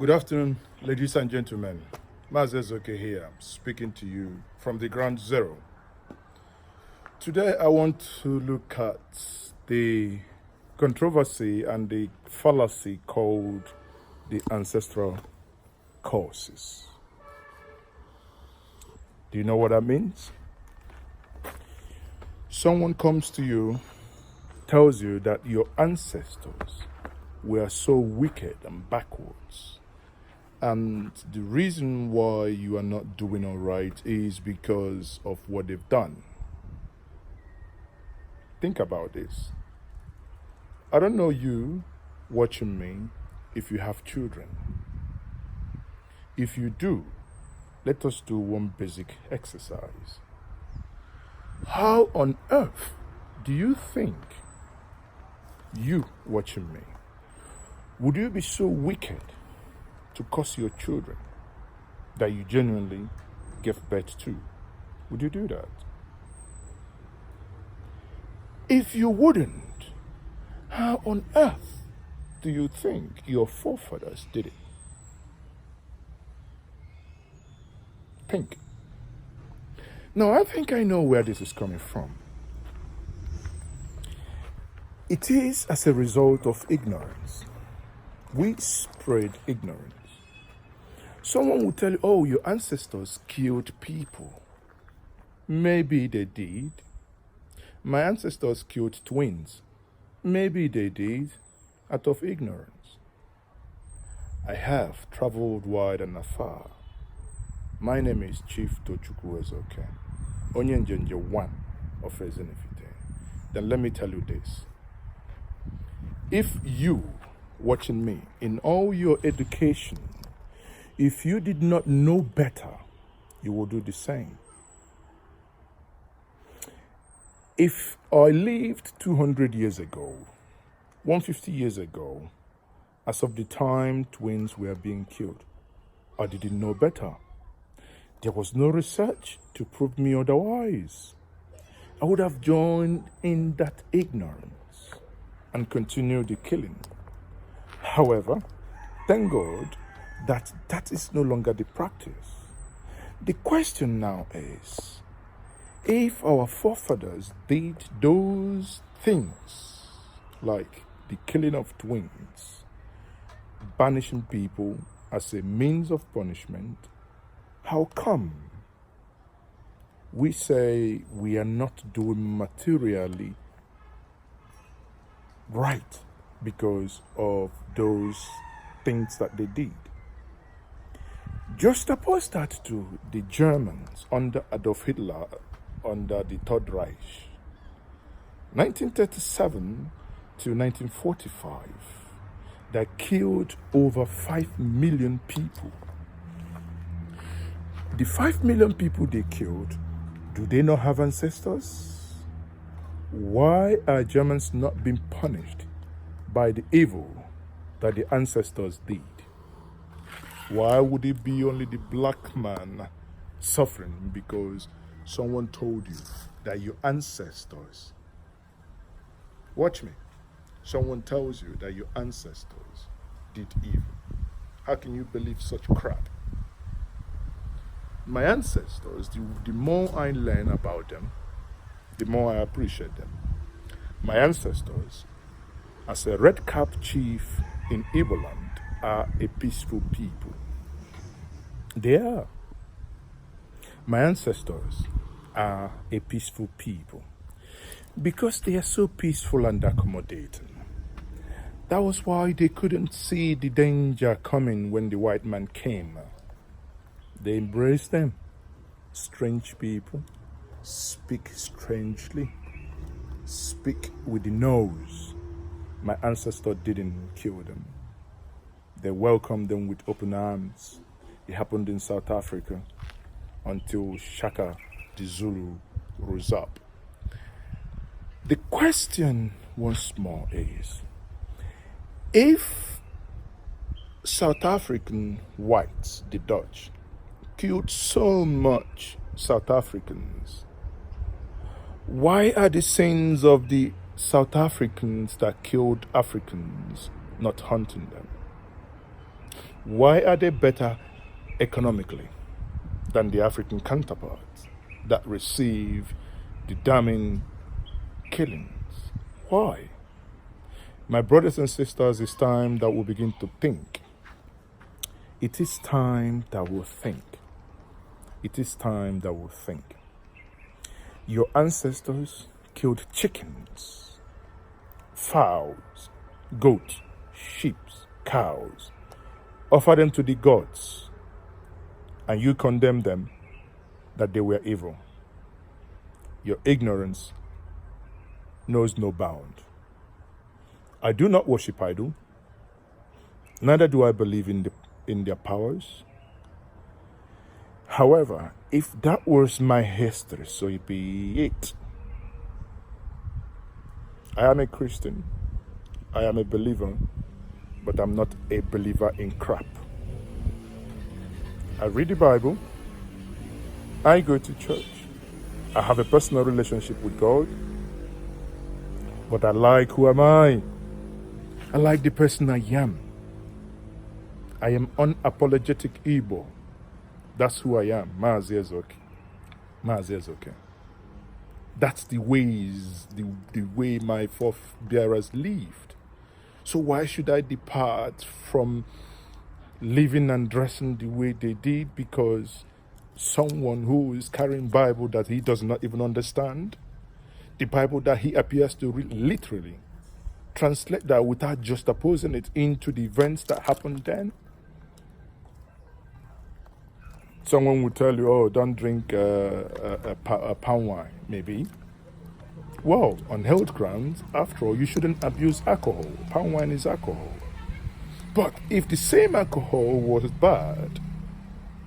Good afternoon, ladies and gentlemen. Mazezoke here, speaking to you from the ground zero. Today I want to look at the controversy and the fallacy called the ancestral curses. Do you know what that means? Someone comes to you, tells you that your ancestors were so wicked and backwards, and the reason why you are not doing all right is because of what they've done. Think about this. I don't know you watching me if you have children. If you do, let us do one basic exercise. How on earth do you think, you watching me, would you be so wicked to curse your children that you genuinely give birth to? Would you do that? If you wouldn't, how on earth do you think your forefathers did it? Think. Now, I think I know where this is coming from. It is as a result of ignorance. We spread ignorance. Someone will tell you, oh, your ancestors killed people. Maybe they did. My ancestors killed twins. Maybe they did, out of ignorance. I have traveled wide and afar. My name is Chief Tochukwu Ezoke, Njenje 1 of Ezenefite. Then let me tell you this. If you, watching me, in all your education, if you did not know better, you will do the same. If I lived 200 years ago, 150 years ago, as of the time twins were being killed, I didn't know better. There was no research to prove me otherwise. I would have joined in that ignorance and continued the killing. However, thank God that that is no longer the practice. The question now is, if our forefathers did those things, like the killing of twins, banishing people as a means of punishment, how come we say we are not doing materially right because of those things that they did? Just oppose that to the Germans under Adolf Hitler, under the Third Reich. 1937 to 1945, they killed over 5 million people. The 5 million people they killed, do they not have ancestors? Why are Germans not being punished by the evil that the ancestors did? Why would it be only the black man suffering because someone told you that your ancestors, watch me, someone tells you that your ancestors did evil? How can you believe such crap? My ancestors, the more I learn about them, the more I appreciate them. My ancestors, as a red cap chief in Iboland, are a peaceful people. They are. My ancestors are a peaceful people because they are so peaceful and accommodating. That was why they couldn't see the danger coming when the white man came. They embraced them. Strange people, speak strangely, speak with the nose. My ancestor didn't kill them. They welcomed them with open arms. It happened in South Africa until Shaka the Zulu rose up. The question once more is, if South African whites, the Dutch, killed so much South Africans, why are the sins of the South Africans that killed Africans not hunting them? Why are they better economically than the African counterparts that receive the damning killings? Why? My brothers and sisters, it's time that we begin to think. It is time that we think. It is time that we think. Your ancestors killed chickens, fowls, goats, sheep, cows, offered them to the gods, and you condemn them that they were evil. Your ignorance knows no bound. I do not worship idol, neither do I believe in their powers. However, if that was my history, so it be it. I am a Christian, I am a believer, but I'm not a believer in crap. I read the Bible, I go to church, I have a personal relationship with God, but I like who am I? I like the person I am. I am unapologetic Igbo. That's who I am. Mazi Ezoke. That's the ways, the way my forebearers lived. So why should I depart from living and dressing the way they did because someone who is carrying Bible that he does not even understand, the Bible that he appears to read literally, translate that without juxtaposing it into the events that happened then? Someone would tell you, oh, don't drink a palm wine, maybe. Well, on health grounds, after all, you shouldn't abuse alcohol. Palm wine is alcohol. But if the same alcohol was bad,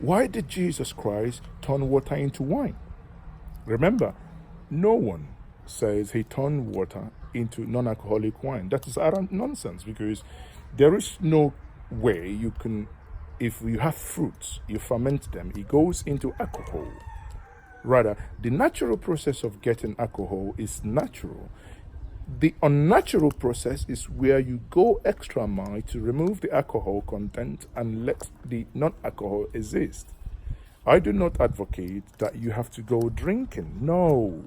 why did Jesus Christ turn water into wine? Remember, no one says he turned water into non-alcoholic wine. That is utter nonsense, because there is no way you can. If you have fruits, you ferment them, it goes into alcohol. Rather, the natural process of getting alcohol is natural. The unnatural process is where you go extra mile to remove the alcohol content and let the non-alcohol exist. I do not advocate that you have to go drinking. No.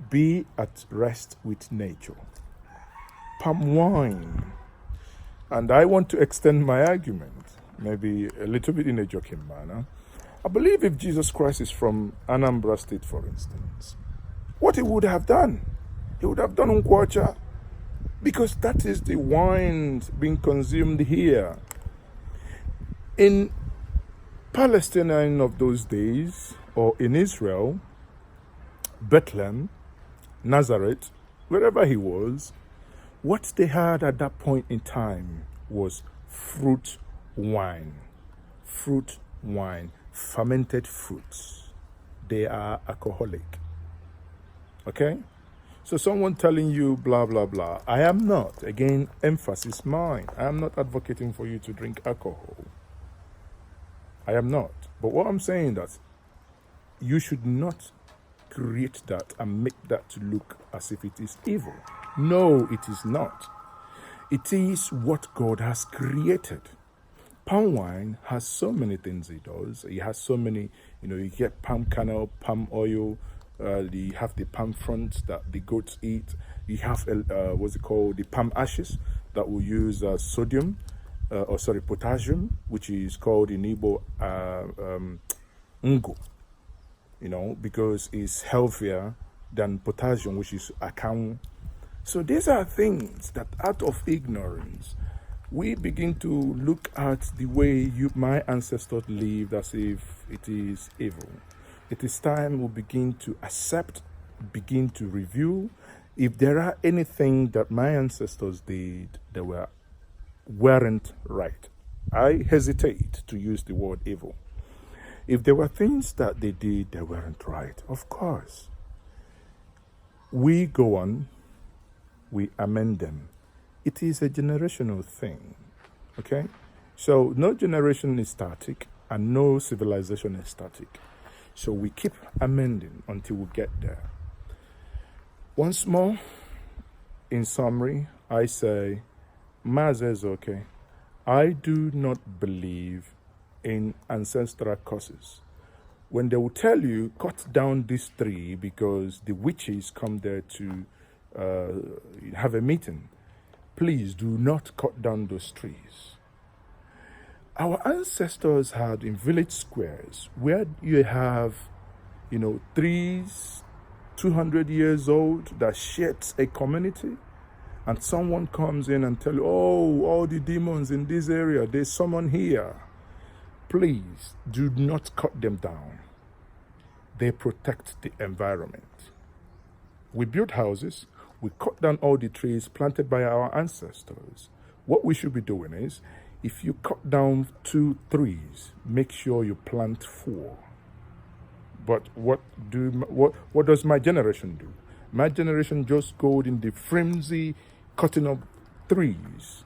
Be at rest with nature. Palm wine. And I want to extend my argument, maybe a little bit in a joking manner. I believe if Jesus Christ is from Anambra State, for instance, what he would have done, he would have done Nkwacha, because that is the wine being consumed here. In Palestine of those days, or in Israel, Bethlehem, Nazareth, wherever he was, what they had at that point in time was fruit wine, fermented fruits. They are alcoholic. Okay? So someone telling you blah, blah, blah. I am not. Again, emphasis mine. I am not advocating for you to drink alcohol. I am not. But what I'm saying that you should not create that and make that to look as if it is evil. No, it is not. It is what God has created. Palm wine has so many things it does. It has so many, you get palm kernel, palm oil, you have the palm front that the goats eat. You have, the palm ashes that will use potassium, which is called in Igbo ngo, because it's healthier than potassium, which is akam. So these are things that out of ignorance, we begin to look at the way my ancestors lived as if it is evil. It is time we begin to accept, begin to review. If there are anything that my ancestors did that weren't right, I hesitate to use the word evil. If there were things that they did that weren't right, of course, we go on, we amend them. It is a generational thing, okay? So no generation is static and no civilization is static. So we keep amending until we get there. Once more, in summary, I say, Mazi Ezoke, I do not believe in ancestral curses. When they will tell you, cut down this tree because the witches come there to have a meeting, please do not cut down those trees. Our ancestors had in village squares where you have, trees 200 years old that shades a community, and someone comes in and tell you, oh, all the demons in this area, there's someone here. Please do not cut them down. They protect the environment. We build houses, we cut down all the trees planted by our ancestors. What we should be doing is, if you cut down 2 trees, make sure you plant 4. But what does my generation do? My generation just go in the frenzy cutting up trees.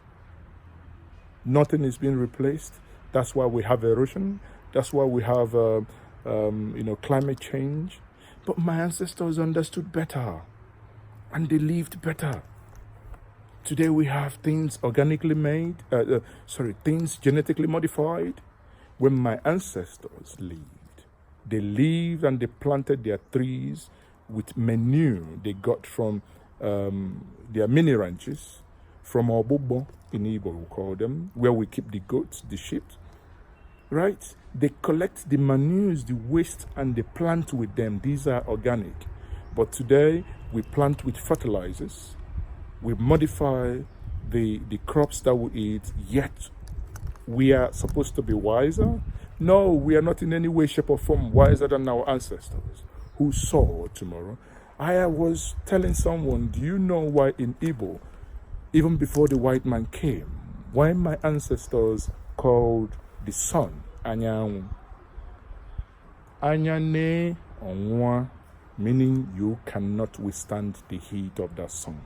Nothing is being replaced. That's why we have erosion. That's why we have climate change. But my ancestors understood better, and they lived better. Today we have things organically made, things genetically modified. When my ancestors lived, they lived and they planted their trees with manure they got from their mini ranches, from our bobo in Igbo we call them, where we keep the goats, the sheep, right? They collect the manures, the waste, and they plant with them. These are organic. But today we plant with fertilizers. We modify the crops that we eat, yet we are supposed to be wiser. No, we are not in any way, shape, or form wiser than our ancestors who saw tomorrow. I was telling someone, do you know why in Igbo, even before the white man came, why my ancestors called the sun Anyanwu? Anyane onwa, meaning you cannot withstand the heat of the sun.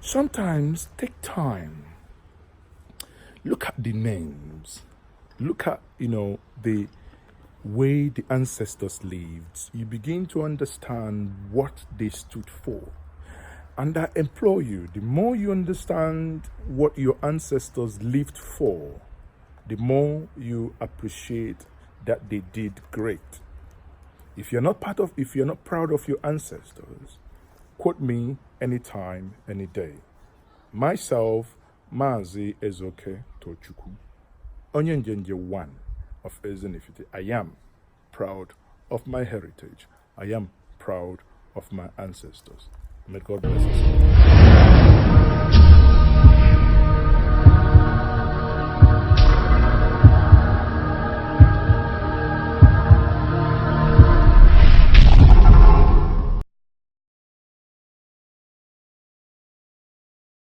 Sometimes take time. Look at the names. Look at, the way the ancestors lived. You begin to understand what they stood for. And I implore you, the more you understand what your ancestors lived for, the more you appreciate that they did great. If you're not proud of your ancestors, quote me anytime, any day. Myself, Mazi Ezoke Tochukwu, Njenje 1 of Ezenifite. I am proud of my heritage. I am proud of my ancestors. May God bless us all.